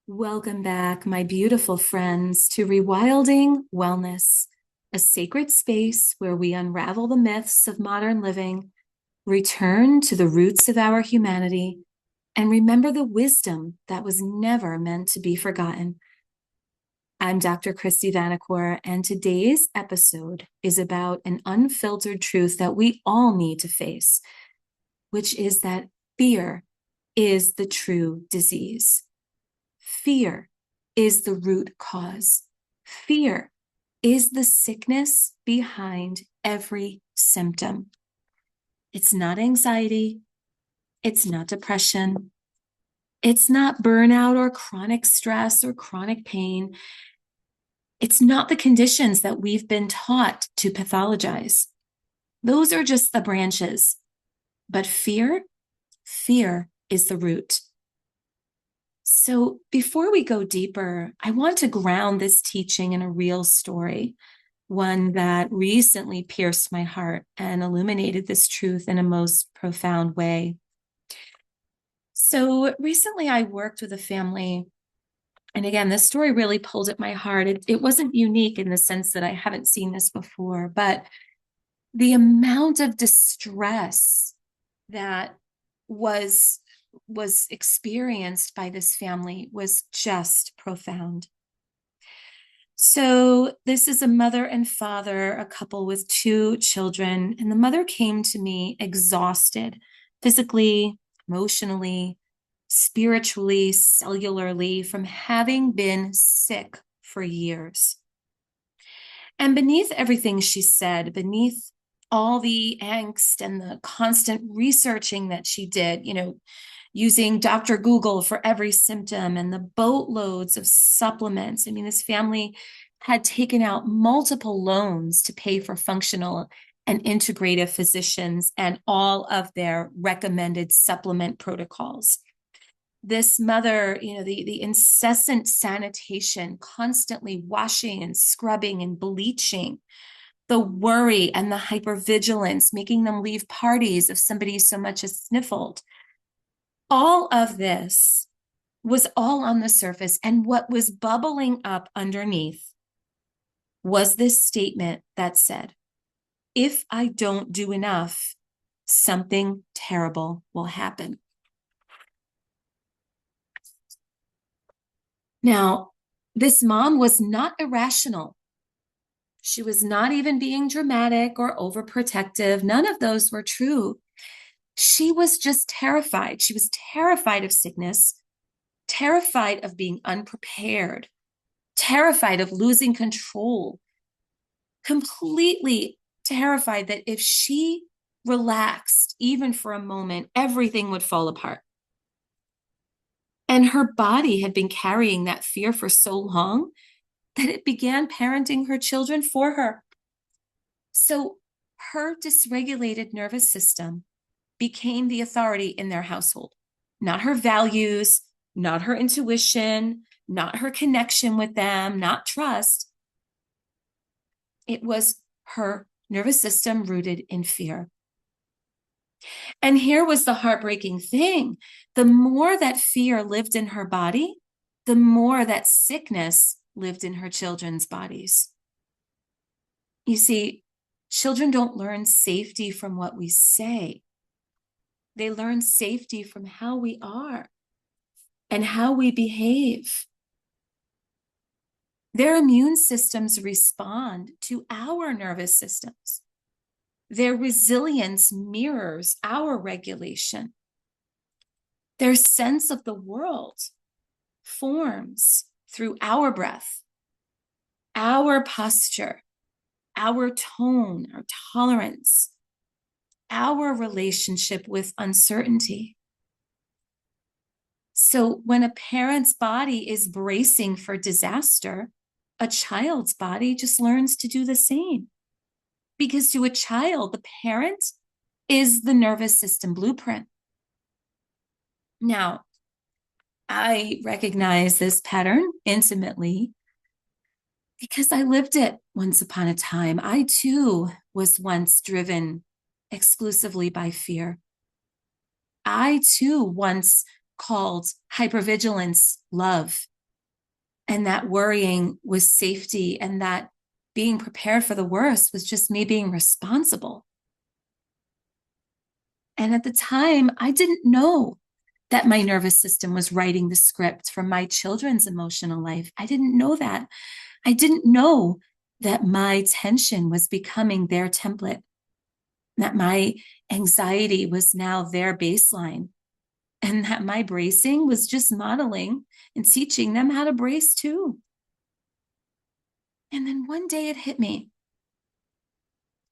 Welcome back, my beautiful friends, to Rewilding Wellness, a sacred space where we unravel the myths of modern living, return to the roots of our humanity, and remember the wisdom that was never meant to be forgotten. I'm Dr. Christy Vanacore, and today's episode is about an unfiltered truth that we all need to face, which is that fear is the true disease. Fear is the root cause. Fear is the sickness behind every symptom. It's not anxiety. It's not depression. It's not burnout or chronic stress or chronic pain. It's not the conditions that we've been taught to pathologize. Those are just the branches. But fear is the root. So before we go deeper, I want to ground this teaching in a real story, one that recently pierced my heart and illuminated this truth in a most profound way. So recently I worked with a family, and again, this story really pulled at my heart. It wasn't unique in the sense that I haven't seen this before, but the amount of distress that was experienced by this family was just profound. So this is a mother and father, a couple with two children, and the mother came to me exhausted, physically, emotionally, spiritually, cellularly, from having been sick for years. And beneath everything she said, beneath all the angst and the constant researching that she did, using Dr. Google for every symptom and the boatloads of supplements. I mean, this family had taken out multiple loans to pay for functional and integrative physicians and all of their recommended supplement protocols. This mother, the incessant sanitation, constantly washing and scrubbing and bleaching, the worry and the hypervigilance, making them leave parties if somebody so much as sniffled. All of this was all on the surface. And what was bubbling up underneath was this statement that said, if I don't do enough, something terrible will happen. Now, this mom was not irrational. She was not even being dramatic or overprotective. None of those were true. She was just terrified. She was terrified of sickness, terrified of being unprepared, terrified of losing control, completely terrified that if she relaxed even for a moment, everything would fall apart. And her body had been carrying that fear for so long that it began parenting her children for her. So her dysregulated nervous system became the authority in their household, not her values, not her intuition, not her connection with them, not trust. It was her nervous system rooted in fear. And here was the heartbreaking thing. The more that fear lived in her body, the more that sickness lived in her children's bodies. You see, children don't learn safety from what we say. They learn safety from how we are and how we behave. Their immune systems respond to our nervous systems. Their resilience mirrors our regulation. Their sense of the world forms through our breath, our posture, our tone, our tolerance, our relationship with uncertainty. So when a parent's body is bracing for disaster, a child's body just learns to do the same. Because to a child, the parent is the nervous system blueprint. Now, I recognize this pattern intimately because I lived it once upon a time. I too was once driven exclusively by fear. I too once called hypervigilance love And that worrying was safety, and that being prepared for the worst was just me being responsible. And at the time, I didn't know that my nervous system was writing the script for my children's emotional life. I didn't know that. I didn't know that my tension was becoming their template, that my anxiety was now their baseline, and that my bracing was just modeling and teaching them how to brace too. And then one day it hit me.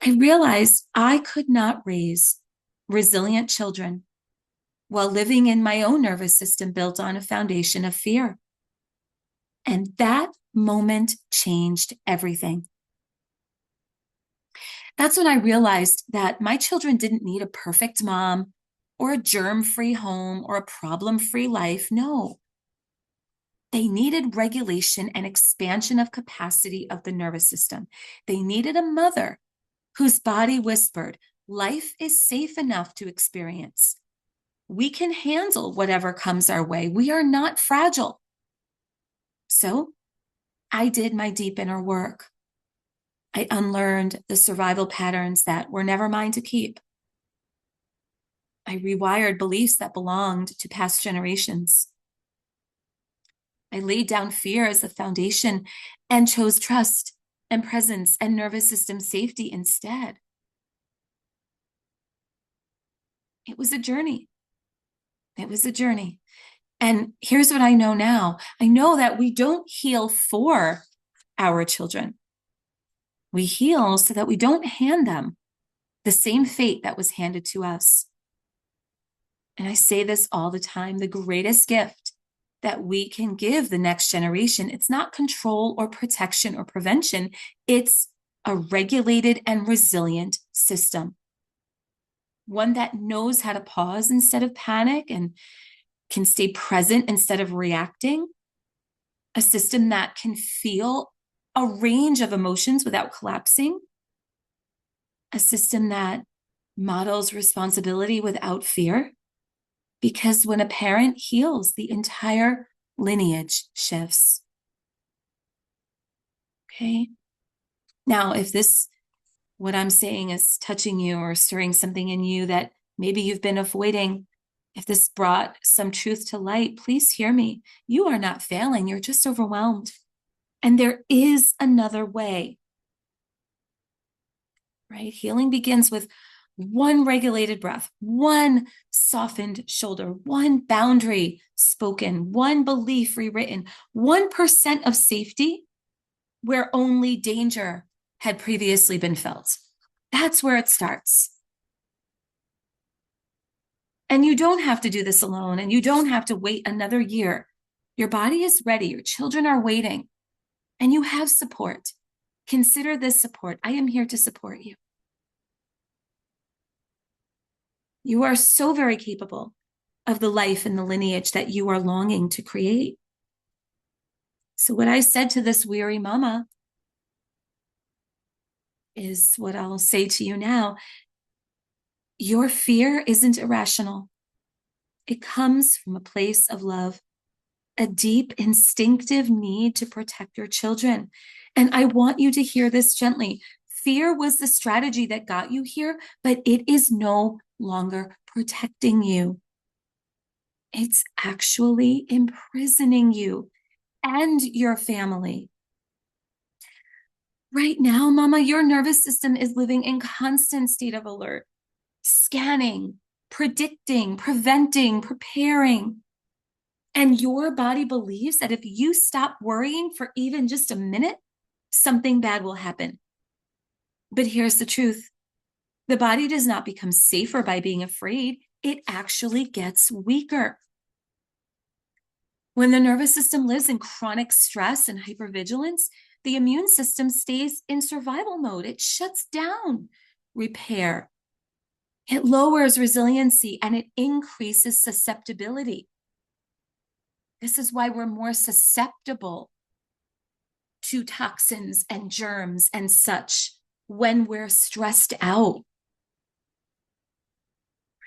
I realized I could not raise resilient children while living in my own nervous system built on a foundation of fear. And that moment changed everything. That's when I realized that my children didn't need a perfect mom or a germ-free home or a problem-free life. No, they needed regulation and expansion of capacity of the nervous system. They needed a mother whose body whispered, life is safe enough to experience. We can handle whatever comes our way. We are not fragile. So I did my deep inner work. I unlearned the survival patterns that were never mine to keep. I rewired beliefs that belonged to past generations. I laid down fear as the foundation and chose trust and presence and nervous system safety instead. It was a journey. It was a journey. And here's what I know now. I know that we don't heal for our children. We heal so that we don't hand them the same fate that was handed to us. And I say this all the time, the greatest gift that we can give the next generation, it's not control or protection or prevention. It's a regulated and resilient system. One that knows how to pause instead of panic and can stay present instead of reacting. A system that can feel a range of emotions without collapsing. A system that models responsibility without fear. Because when a parent heals, the entire lineage shifts. Okay? Now, if what I'm saying is touching you or stirring something in you that maybe you've been avoiding, if this brought some truth to light, please hear me. You are not failing. You're just overwhelmed. And there is another way. Right? Healing begins with one regulated breath, one softened shoulder, one boundary spoken, one belief rewritten, 1% of safety where only danger had previously been felt. That's where it starts. And you don't have to do this alone, and you don't have to wait another year. Your body is ready. Your children are waiting, and you have support. Consider this support. I am here to support you. You are so very capable of the life and the lineage that you are longing to create. So what I said to this weary mama is what I'll say to you now. Your fear isn't irrational. It comes from a place of love, a deep instinctive need to protect your children. And I want you to hear this gently. Fear was the strategy that got you here, but it is no longer protecting you. It's actually imprisoning you and your family. Right now, Mama, your nervous system is living in constant state of alert, scanning, predicting, preventing, preparing. And your body believes that if you stop worrying for even just a minute, something bad will happen. But here's the truth. The body does not become safer by being afraid. It actually gets weaker. When the nervous system lives in chronic stress and hypervigilance, the immune system stays in survival mode. It shuts down repair. It lowers resiliency and it increases susceptibility. This is why we're more susceptible to toxins and germs and such when we're stressed out.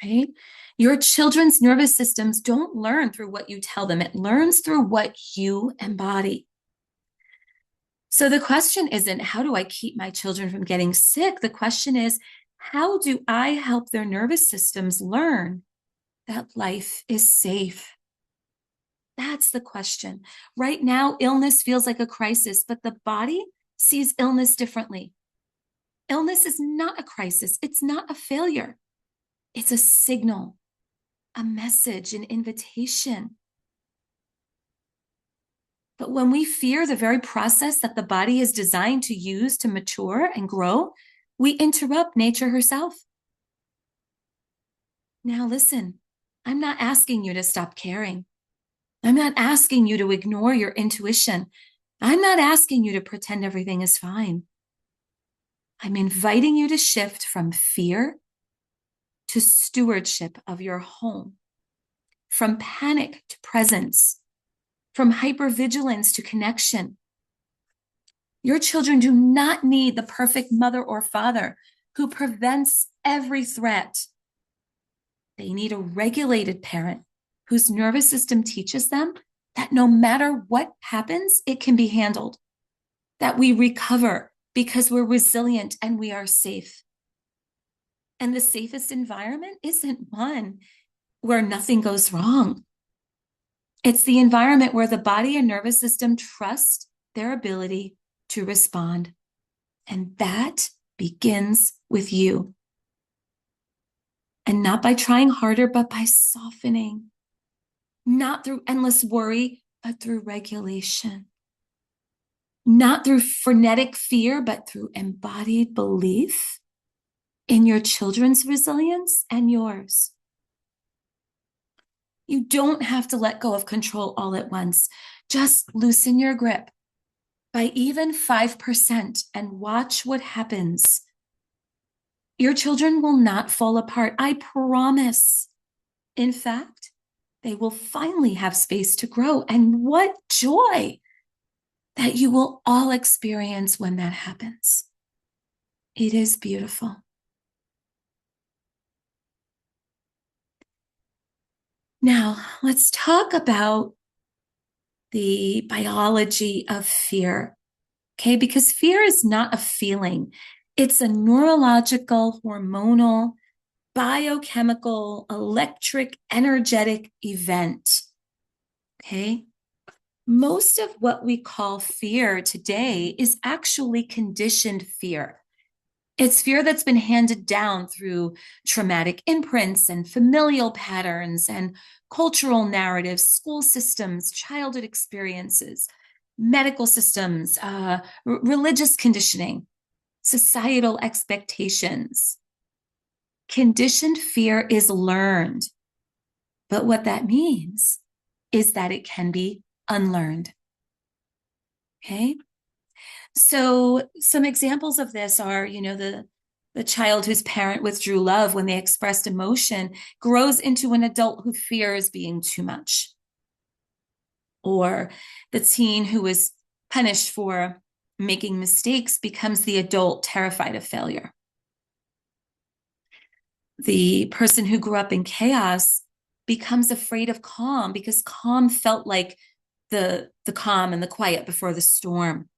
Right? Your children's nervous systems don't learn through what you tell them. It learns through what you embody. So the question isn't, how do I keep my children from getting sick? The question is, how do I help their nervous systems learn that life is safe? That's the question. Right now, illness feels like a crisis, but the body sees illness differently. Illness is not a crisis. It's not a failure. It's a signal, a message, an invitation. But when we fear the very process that the body is designed to use to mature and grow, we interrupt nature herself. Now, listen, I'm not asking you to stop caring. I'm not asking you to ignore your intuition. I'm not asking you to pretend everything is fine. I'm inviting you to shift from fear to stewardship of your home, from panic to presence, from hypervigilance to connection. Your children do not need the perfect mother or father who prevents every threat. They need a regulated parent whose nervous system teaches them that no matter what happens, it can be handled, that we recover because we're resilient and we are safe. And the safest environment isn't one where nothing goes wrong. It's the environment where the body and nervous system trust their ability to respond. And that begins with you. And not by trying harder, but by softening. Not through endless worry, but through regulation. Not through frenetic fear, but through embodied belief in your children's resilience and yours. You don't have to let go of control all at once. Just loosen your grip by even 5% and watch what happens. Your children will not fall apart, I promise. In fact, they will finally have space to grow. And what joy that you will all experience when that happens. It is beautiful. Now, let's talk about the biology of fear, okay? Because fear is not a feeling. It's a neurological, hormonal, biochemical, electric, energetic event, okay? Most of what we call fear today is actually conditioned fear. It's fear that's been handed down through traumatic imprints and familial patterns and cultural narratives, school systems, childhood experiences, medical systems, religious conditioning, societal expectations. Conditioned fear is learned. But what that means is that it can be unlearned. Okay? So some examples of this are, the child whose parent withdrew love when they expressed emotion grows into an adult who fears being too much. Or the teen who was punished for making mistakes becomes the adult terrified of failure. The person who grew up in chaos becomes afraid of calm because calm felt like the calm and the quiet before the storm.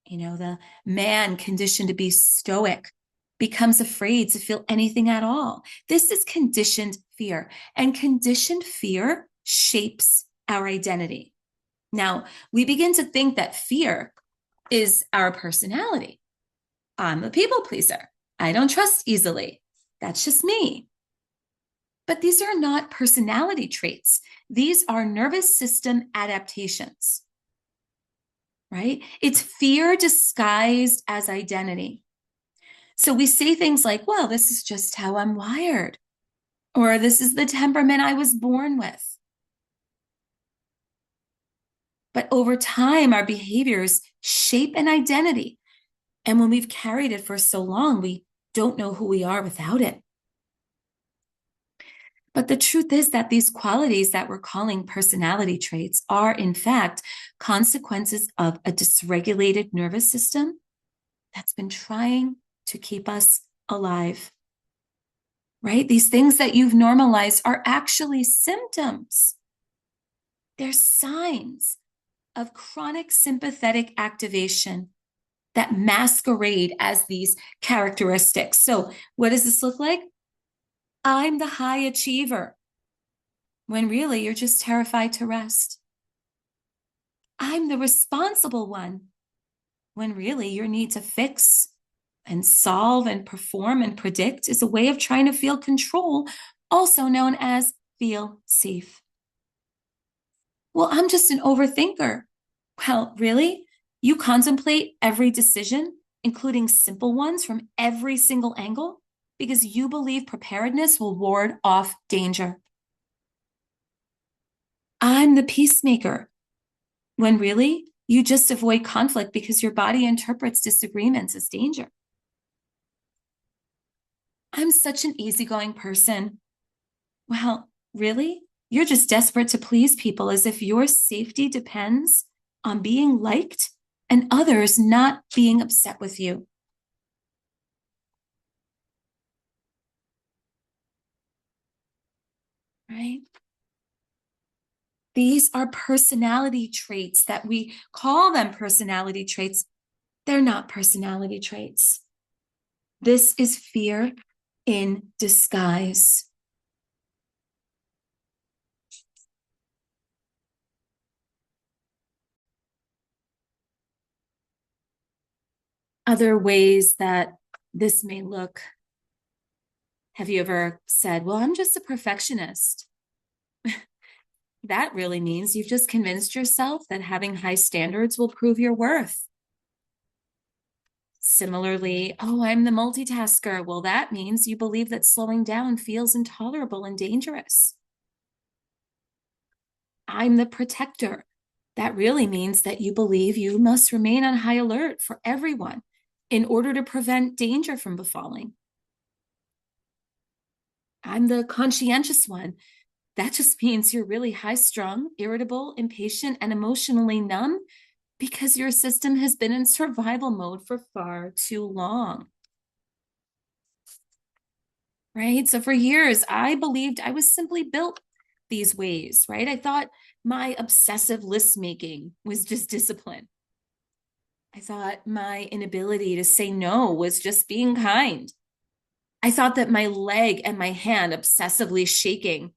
The man conditioned to be stoic becomes afraid to feel anything at all. This is conditioned fear, and conditioned fear shapes our identity. Now, we begin to think that fear is our personality. I'm a people pleaser. I don't trust easily. That's just me. But these are not personality traits. These are nervous system adaptations. Right? It's fear disguised as identity. So we say things like, well, this is just how I'm wired, or this is the temperament I was born with. But over time, our behaviors shape an identity. And when we've carried it for so long, we don't know who we are without it. But the truth is that these qualities that we're calling personality traits are, in fact, consequences of a dysregulated nervous system that's been trying to keep us alive. Right? These things that you've normalized are actually symptoms. They're signs of chronic sympathetic activation that masquerade as these characteristics. So, what does this look like? I'm the high achiever, when really you're just terrified to rest. I'm the responsible one, when really your need to fix and solve and perform and predict is a way of trying to feel control, also known as feel safe. Well, I'm just an overthinker. Well, really? You contemplate every decision, including simple ones from every single angle, because you believe preparedness will ward off danger. I'm the peacemaker, when really you just avoid conflict because your body interprets disagreements as danger. I'm such an easygoing person. Well, really? You're just desperate to please people as if your safety depends on being liked and others not being upset with you. Right? These are personality traits that we call them personality traits. They're not personality traits. This is fear in disguise. Other ways that this may look. Have you ever said, well, I'm just a perfectionist? That really means you've just convinced yourself that having high standards will prove your worth. Similarly, oh, I'm the multitasker. Well, that means you believe that slowing down feels intolerable and dangerous. I'm the protector. That really means that you believe you must remain on high alert for everyone in order to prevent danger from befalling. I'm the conscientious one. That just means you're really high strung, irritable, impatient, and emotionally numb because your system has been in survival mode for far too long. Right? So for years, I believed I was simply built these ways, right? I thought my obsessive list making was just discipline. I thought my inability to say no was just being kind. I thought that my leg and my hand obsessively shaking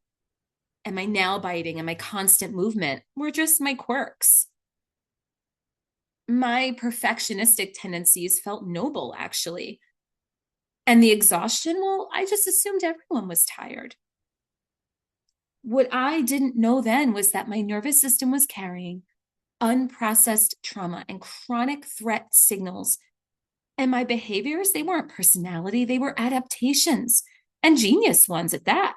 and my nail biting and my constant movement were just my quirks. My perfectionistic tendencies felt noble, actually. And the exhaustion, well, I just assumed everyone was tired. What I didn't know then was that my nervous system was carrying unprocessed trauma and chronic threat signals. And my behaviors, they weren't personality, they were adaptations, and genius ones at that.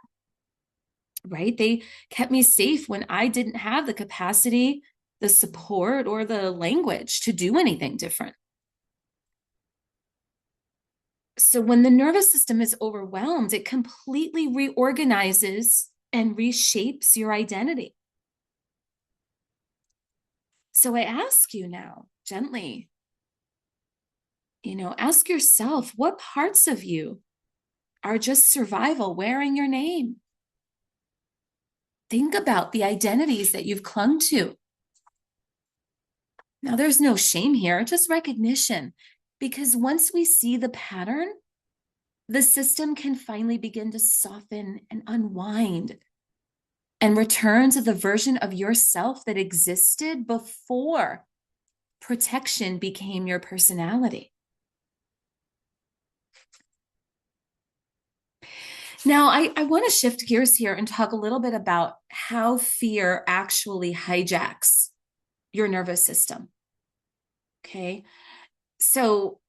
Right? They kept me safe when I didn't have the capacity, the support, or the language to do anything different. So when the nervous system is overwhelmed, it completely reorganizes and reshapes your identity. So I ask you now, gently, ask yourself, what parts of you are just survival wearing your name? Think about the identities that you've clung to. Now, there's no shame here, just recognition. Because once we see the pattern, the system can finally begin to soften and unwind and return to the version of yourself that existed before protection became your personality. Now, I want to shift gears here and talk a little bit about how fear actually hijacks your nervous system. Okay. So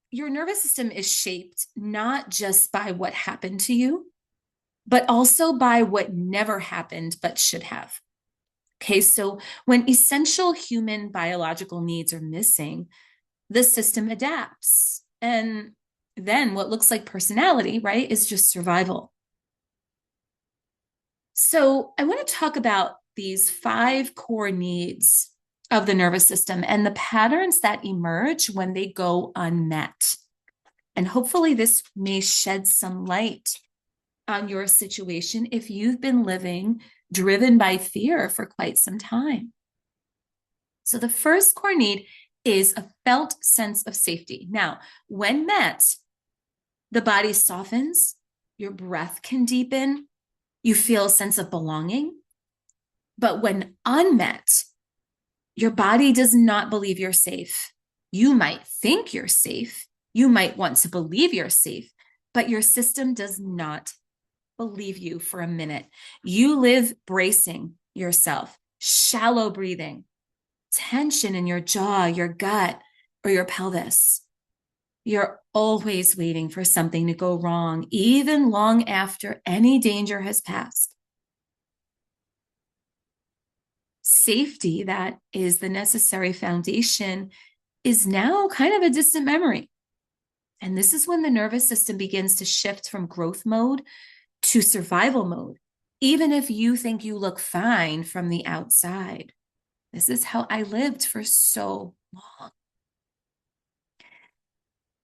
your nervous system is shaped not just by what happened to you, but also by what never happened but should have. Okay, so when essential human biological needs are missing, the system adapts. And then what looks like personality, right, is just survival. So I want to talk about these 5 core needs of the nervous system and the patterns that emerge when they go unmet. And hopefully this may shed some light on your situation if you've been living driven by fear for quite some time. So the first core need is a felt sense of safety. Now, when met, the body softens, your breath can deepen, you feel a sense of belonging. But when unmet, your body does not believe you're safe. You might think you're safe. You might want to believe you're safe, but your system does not believe you for a minute. You live bracing yourself, shallow breathing, tension in your jaw, your gut, or your pelvis. You're always waiting for something to go wrong, even long after any danger has passed. Safety, that is the necessary foundation, is now kind of a distant memory. And this is when the nervous system begins to shift from growth mode to survival mode, even if you think you look fine from the outside. This is how I lived for so long.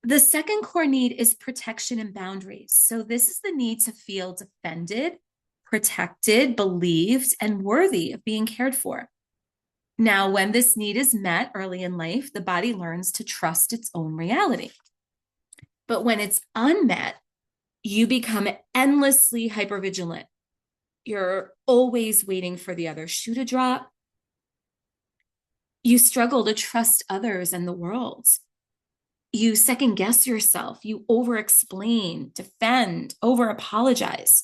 The second core need is protection and boundaries. So this is the need to feel defended, protected, believed, and worthy of being cared for. Now, when this need is met early in life, the body learns to trust its own reality. But when it's unmet, you become endlessly hypervigilant. You're always waiting for the other shoe to drop. You struggle to trust others and the world. You second guess yourself. You over-explain, defend, over-apologize.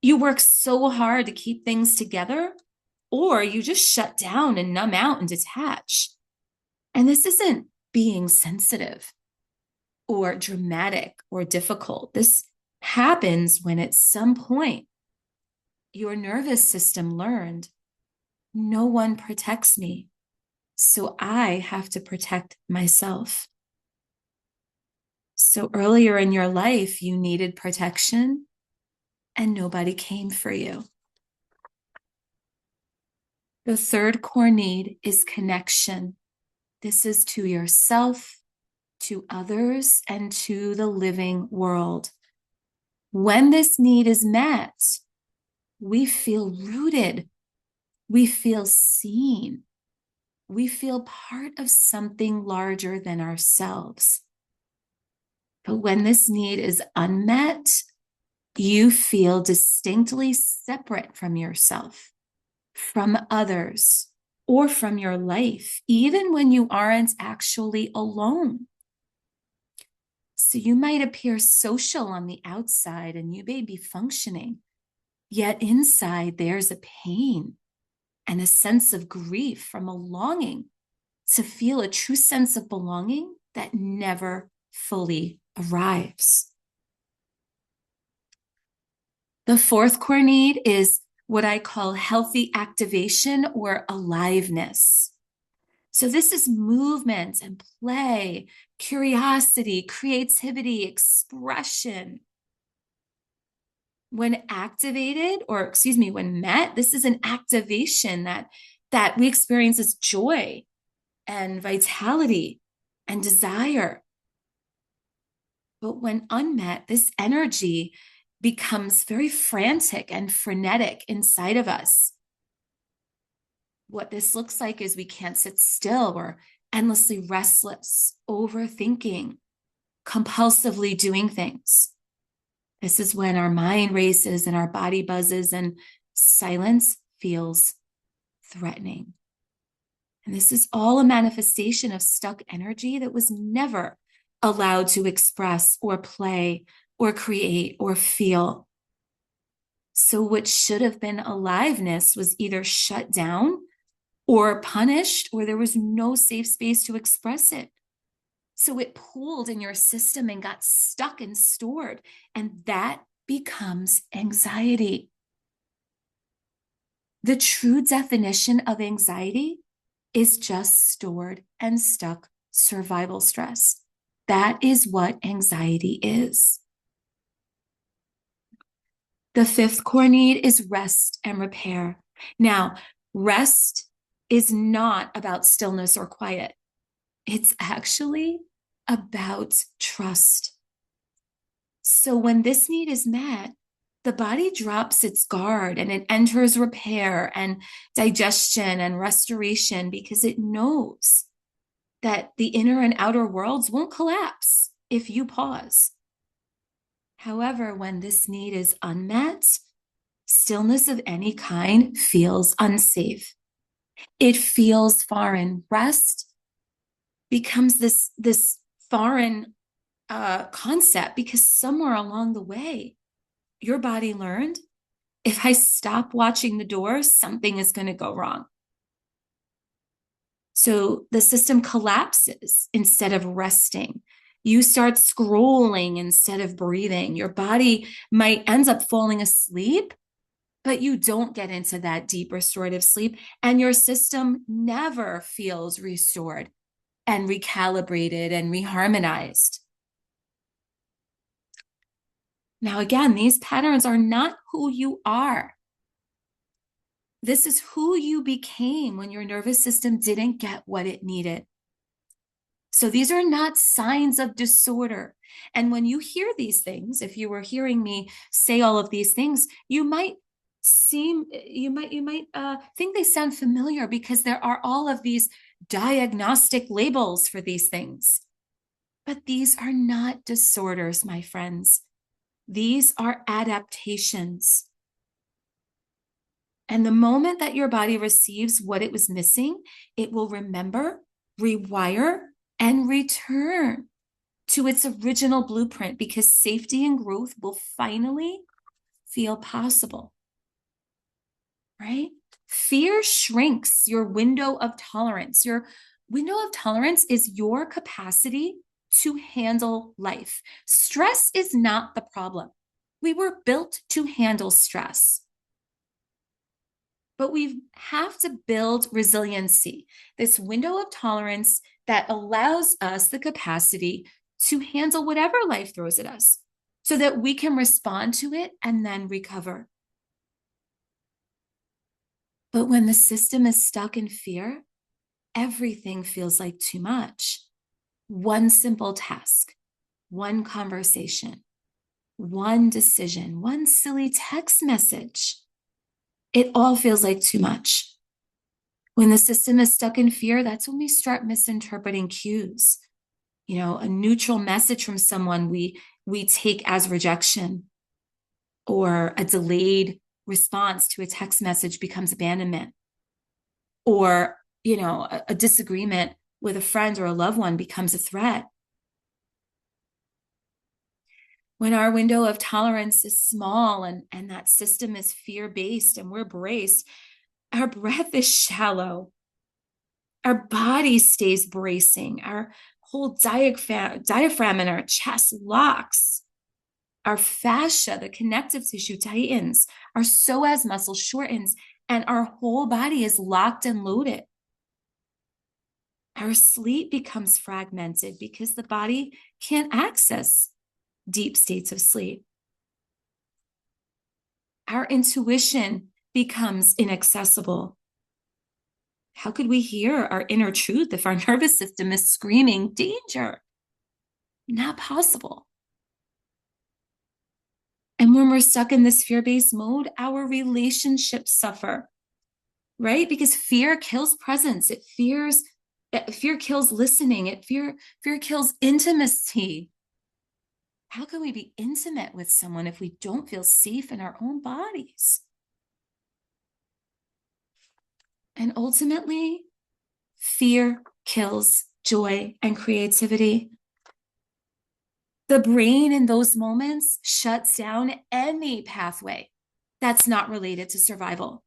You work so hard to keep things together, or you just shut down and numb out and detach. And this isn't being sensitive or dramatic or difficult. This happens when at some point your nervous system learned, no one protects me, so I have to protect myself. So earlier in your life, you needed protection and nobody came for you. The third core need is connection. This is to yourself, to others, and to the living world. When this need is met, we feel rooted. We feel seen. We feel part of something larger than ourselves. But when this need is unmet, you feel distinctly separate from yourself, from others, or from your life, even when you aren't actually alone. So you might appear social on the outside and you may be functioning, yet inside there's a pain and a sense of grief from a longing to feel a true sense of belonging that never fully arrives. The fourth core need is what I call healthy activation or aliveness. So this is movement and play, curiosity, creativity, expression. When activated, when met, this is an activation that we experience as joy and vitality and desire. But when unmet, this energy becomes very frantic and frenetic inside of us. What this looks like is we can't sit still. We're endlessly restless, overthinking, compulsively doing things. This is when our mind races and our body buzzes and silence feels threatening. And this is all a manifestation of stuck energy that was never allowed to express or play or create or feel. So what should have been aliveness was either shut down or punished, or there was no safe space to express it. So it pooled in your system and got stuck and stored, and that becomes anxiety. The true definition of anxiety is just stored and stuck survival stress. That is what anxiety is. The fifth core need is rest and repair. Now, rest is not about stillness or quiet. It's actually about trust. So when this need is met, the body drops its guard and it enters repair and digestion and restoration because it knows that the inner and outer worlds won't collapse if you pause. However, when this need is unmet, stillness of any kind feels unsafe. It feels foreign. Rest becomes this foreign concept because somewhere along the way, your body learned, if I stop watching the door, something is going to go wrong. So the system collapses instead of resting. You start scrolling instead of breathing. Your body might end up falling asleep, but you don't get into that deep restorative sleep, and your system never feels restored and recalibrated and reharmonized. Now, again, these patterns are not who you are. This is who you became when your nervous system didn't get what it needed. So these are not signs of disorder. And when you hear these things, if you were hearing me say all of these things, you might think they sound familiar because there are all of these diagnostic labels for these things. But these are not disorders, my friends. These are adaptations. And the moment that your body receives what it was missing, it will remember, rewire, and return to its original blueprint because safety and growth will finally feel possible, right? Fear shrinks your window of tolerance. Your window of tolerance is your capacity to handle life. Stress is not the problem. We were built to handle stress. But we have to build resiliency, this window of tolerance that allows us the capacity to handle whatever life throws at us so that we can respond to it and then recover. But when the system is stuck in fear, everything feels like too much. One simple task, one conversation, one decision, one silly text message. It all feels like too much. When the system is stuck in fear, that's when we start misinterpreting cues. You know, a neutral message from someone we take as rejection, or a delayed response to a text message becomes abandonment, or, you know, a disagreement with a friend or a loved one becomes a threat. When our window of tolerance is small and that system is fear-based and we're braced, our breath is shallow. Our body stays bracing. Our whole diaphragm in our chest locks. Our fascia, the connective tissue, tightens. Our psoas muscle shortens, and our whole body is locked and loaded. Our sleep becomes fragmented because the body can't access deep states of sleep. Our intuition becomes inaccessible. How could we hear our inner truth if our nervous system is screaming danger? Not possible. And when we're stuck in this fear-based mode, our relationships suffer, right? Because fear kills presence. Fear kills listening. Fear kills intimacy. How can we be intimate with someone if we don't feel safe in our own bodies? And ultimately, fear kills joy and creativity. The brain in those moments shuts down any pathway that's not related to survival.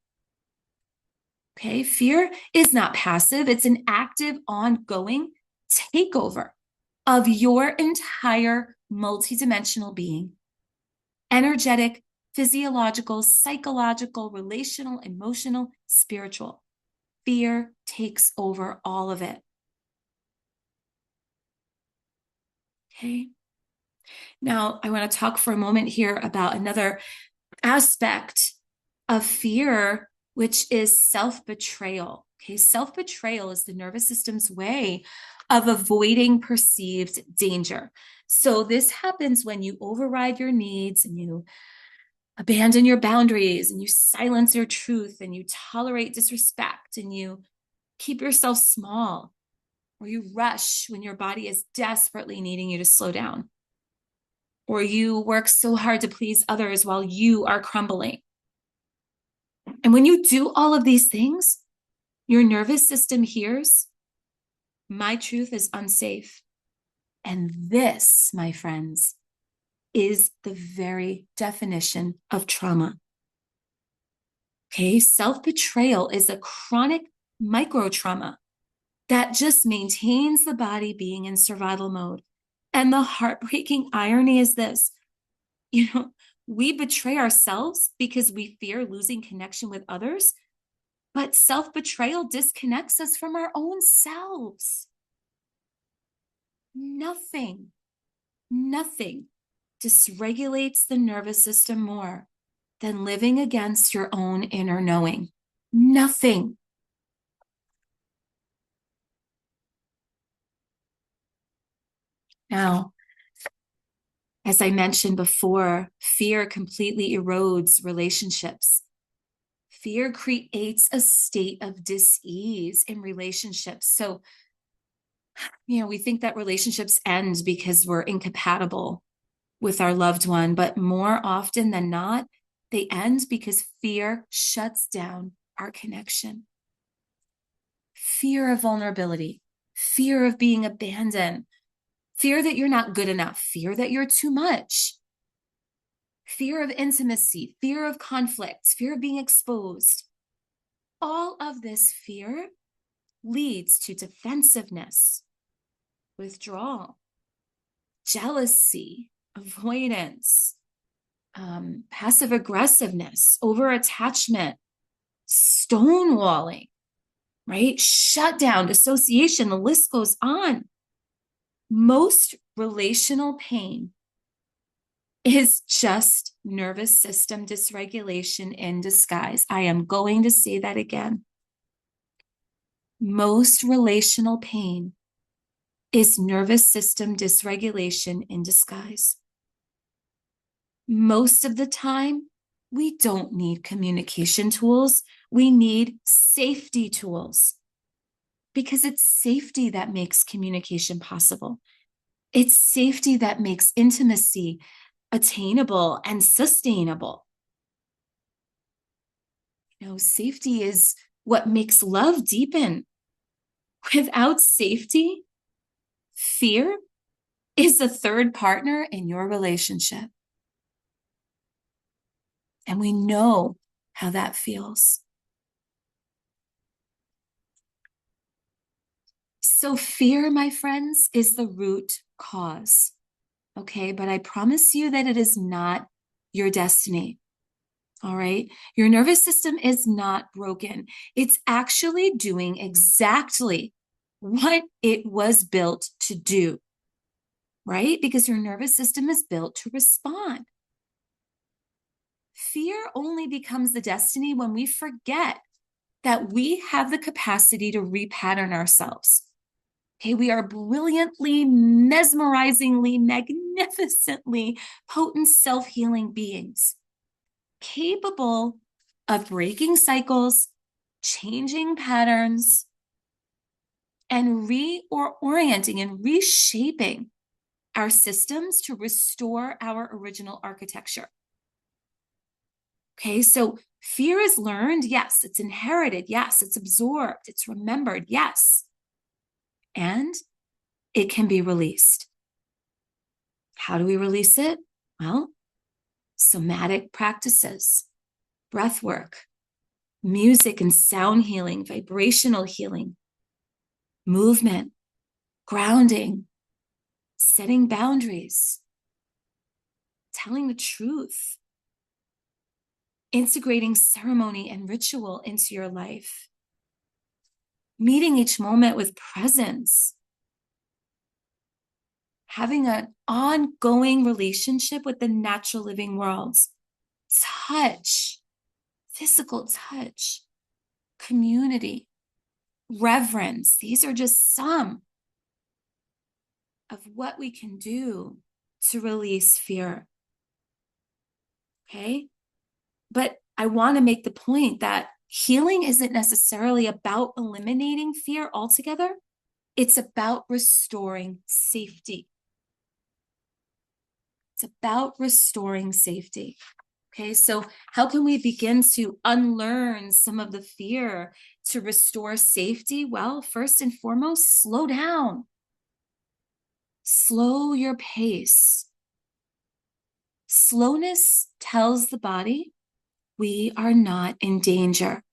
Okay, fear is not passive. It's an active, ongoing takeover of your entire multidimensional being. Energetic, physiological, psychological, relational, emotional, spiritual. Fear takes over all of it. Okay. Now, I want to talk for a moment here about another aspect of fear, which is self-betrayal. Okay, self-betrayal is the nervous system's way of avoiding perceived danger. So this happens when you override your needs and you abandon your boundaries and you silence your truth and you tolerate disrespect and you keep yourself small, or you rush when your body is desperately needing you to slow down, or you work so hard to please others while you are crumbling. And when you do all of these things, your nervous system hears, my truth is unsafe. And this, my friends, is the very definition of trauma. Okay, self-betrayal is a chronic micro-trauma that just maintains the body being in survival mode. And the heartbreaking irony is this, we betray ourselves because we fear losing connection with others, but self-betrayal disconnects us from our own selves. Nothing dysregulates the nervous system more than living against your own inner knowing. Nothing. Now, as I mentioned before, fear completely erodes relationships. Fear creates a state of dis-ease in relationships. So, we think that relationships end because we're incompatible with our loved one, but more often than not, they end because fear shuts down our connection. Fear of vulnerability, fear of being abandoned, fear that you're not good enough, fear that you're too much, fear of intimacy, fear of conflict, fear of being exposed. All of this fear leads to defensiveness, withdrawal, jealousy, avoidance, passive aggressiveness, over attachment, stonewalling, right? Shutdown, dissociation, the list goes on. Most relational pain is just nervous system dysregulation in disguise. I am going to say that again. Most relational pain is nervous system dysregulation in disguise. Most of the time, we don't need communication tools. We need safety tools, because it's safety that makes communication possible. It's safety that makes intimacy attainable and sustainable. Safety is what makes love deepen. Without safety, fear is the third partner in your relationship. And we know how that feels. So fear, my friends, is the root cause. Okay, but I promise you that it is not your destiny. All right, your nervous system is not broken. It's actually doing exactly what it was built to do, right? Because your nervous system is built to respond. Fear only becomes the destiny when we forget that we have the capacity to repattern ourselves. Okay, we are brilliantly, mesmerizingly, magnificently potent self-healing beings, capable of breaking cycles, changing patterns, and reorienting and reshaping our systems to restore our original architecture. Okay, so fear is learned. Yes, it's inherited. Yes, it's absorbed. It's remembered. Yes. And it can be released. How do we release it? Well, somatic practices, breath work, music and sound healing, vibrational healing, movement, grounding, setting boundaries, telling the truth, integrating ceremony and ritual into your life, meeting each moment with presence, having an ongoing relationship with the natural living worlds, touch, physical touch, community, reverence. These are just some of what we can do to release fear. Okay? But I want to make the point that healing isn't necessarily about eliminating fear altogether. It's about restoring safety. It's about restoring safety. Okay, so how can we begin to unlearn some of the fear to restore safety? Well, first and foremost, slow down. Slow your pace. Slowness tells the body we are not in danger.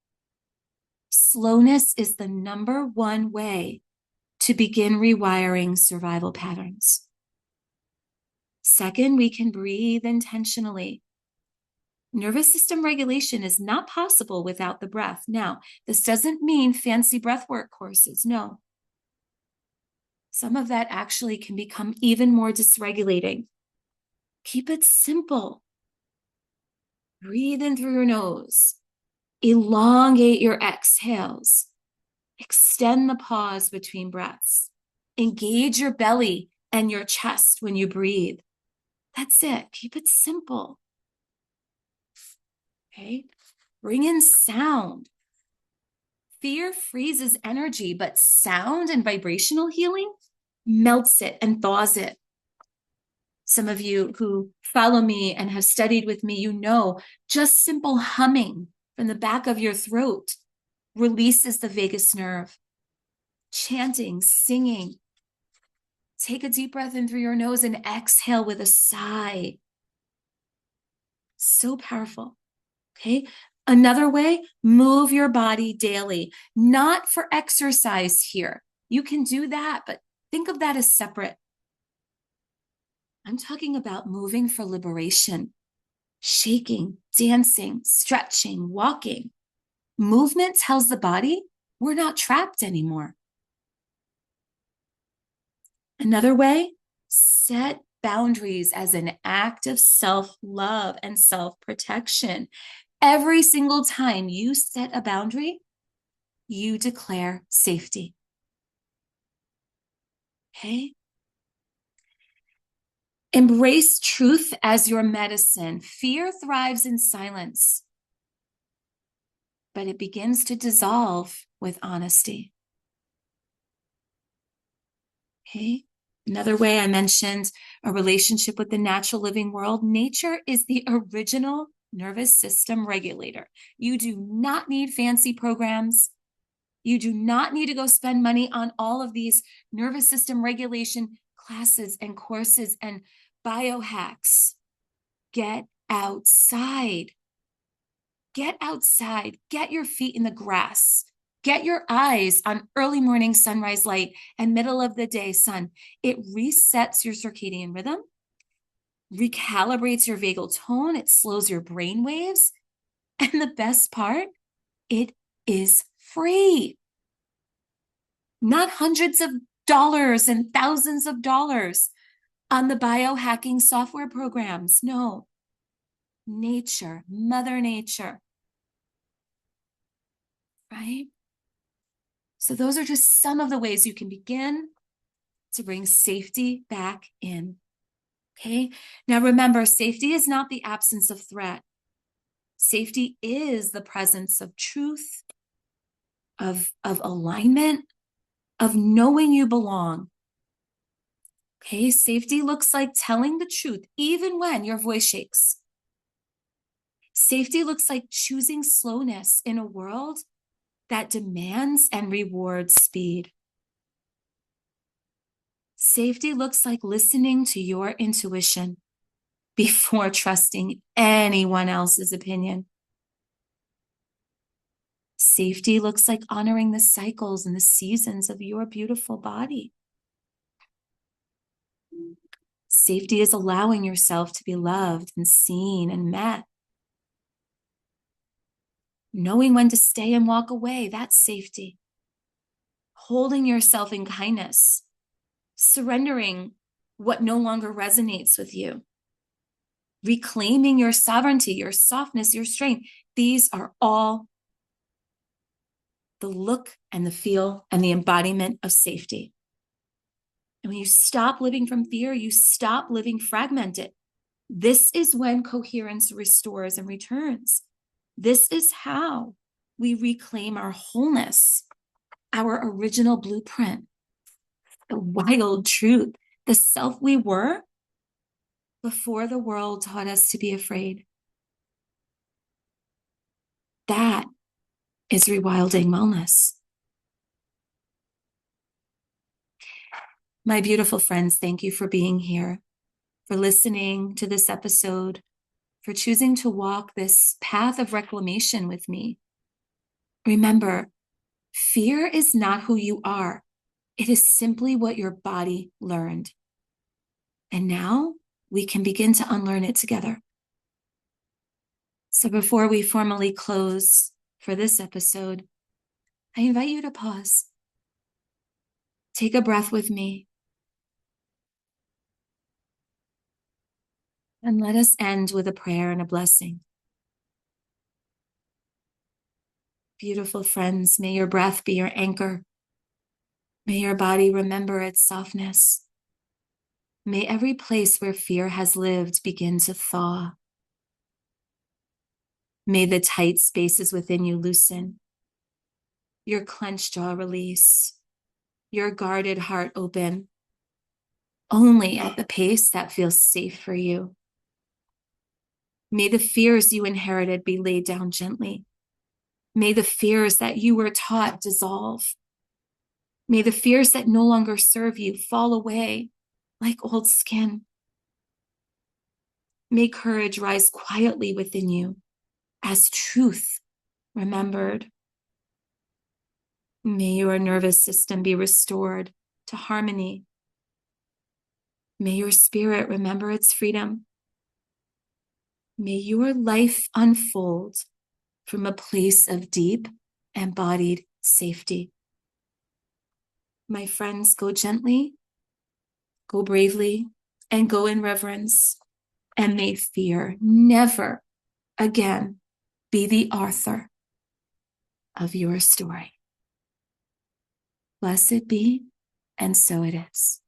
Slowness is the number one way to begin rewiring survival patterns. Second, we can breathe intentionally. Nervous system regulation is not possible without the breath. Now, this doesn't mean fancy breathwork courses. No. Some of that actually can become even more dysregulating. Keep it simple. Breathe in through your nose. Elongate your exhales. Extend the pause between breaths. Engage your belly and your chest when you breathe. That's it. Keep it simple. Okay. Bring in sound. Fear freezes energy, but sound and vibrational healing melts it and thaws it. Some of you who follow me and have studied with me, you know, just simple humming from the back of your throat releases the vagus nerve. Chanting, singing. Take a deep breath in through your nose and exhale with a sigh. So powerful. Okay. Another way, move your body daily, not for exercise here. You can do that, but think of that as separate. I'm talking about moving for liberation, shaking, dancing, stretching, walking. Movement tells the body we're not trapped anymore. Another way, set boundaries as an act of self-love and self-protection. Every single time you set a boundary, you declare safety. Okay? Embrace truth as your medicine. Fear thrives in silence, but it begins to dissolve with honesty. Okay? Another way, I mentioned a relationship with the natural living world. Nature is the original nervous system regulator. You do not need fancy programs. You do not need to go spend money on all of these nervous system regulation classes and courses and biohacks. Get outside. Get outside. Get your feet in the grass. Get your eyes on early morning sunrise light and middle of the day sun. It resets your circadian rhythm, recalibrates your vagal tone. It slows your brain waves. And the best part, it is free. Not hundreds of dollars and thousands of dollars on the biohacking software programs. No. Nature, Mother Nature. Right? So those are just some of the ways you can begin to bring safety back in. Okay? Now remember, safety is not the absence of threat. Safety is the presence of truth, of alignment, of knowing you belong. Okay? Safety looks like telling the truth, even when your voice shakes. Safety looks like choosing slowness in a world that demands and rewards speed. Safety looks like listening to your intuition before trusting anyone else's opinion. Safety looks like honoring the cycles and the seasons of your beautiful body. Safety is allowing yourself to be loved and seen and met. Knowing when to stay and walk away, that's safety. Holding yourself in kindness. Surrendering what no longer resonates with you. Reclaiming your sovereignty, your softness, your strength. These are all the look and the feel and the embodiment of safety. And when you stop living from fear, you stop living fragmented. This is when coherence restores and returns. This is how we reclaim our wholeness, our original blueprint, the wild truth, the self we were before the world taught us to be afraid. That is rewilding wellness. My beautiful friends, thank you for being here, for listening to this episode, for choosing to walk this path of reclamation with me. Remember, fear is not who you are. It is simply what your body learned. And now we can begin to unlearn it together. So before we formally close for this episode, I invite you to pause. Take a breath with me. And let us end with a prayer and a blessing. Beautiful friends, may your breath be your anchor. May your body remember its softness. May every place where fear has lived begin to thaw. May the tight spaces within you loosen, your clenched jaw release, your guarded heart open, only at the pace that feels safe for you. May the fears you inherited be laid down gently. May the fears that you were taught dissolve. May the fears that no longer serve you fall away like old skin. May courage rise quietly within you as truth remembered. May your nervous system be restored to harmony. May your spirit remember its freedom. May your life unfold from a place of deep, embodied safety. My friends, go gently, go bravely, and go in reverence. And may fear never again be the author of your story. Blessed be, and so it is.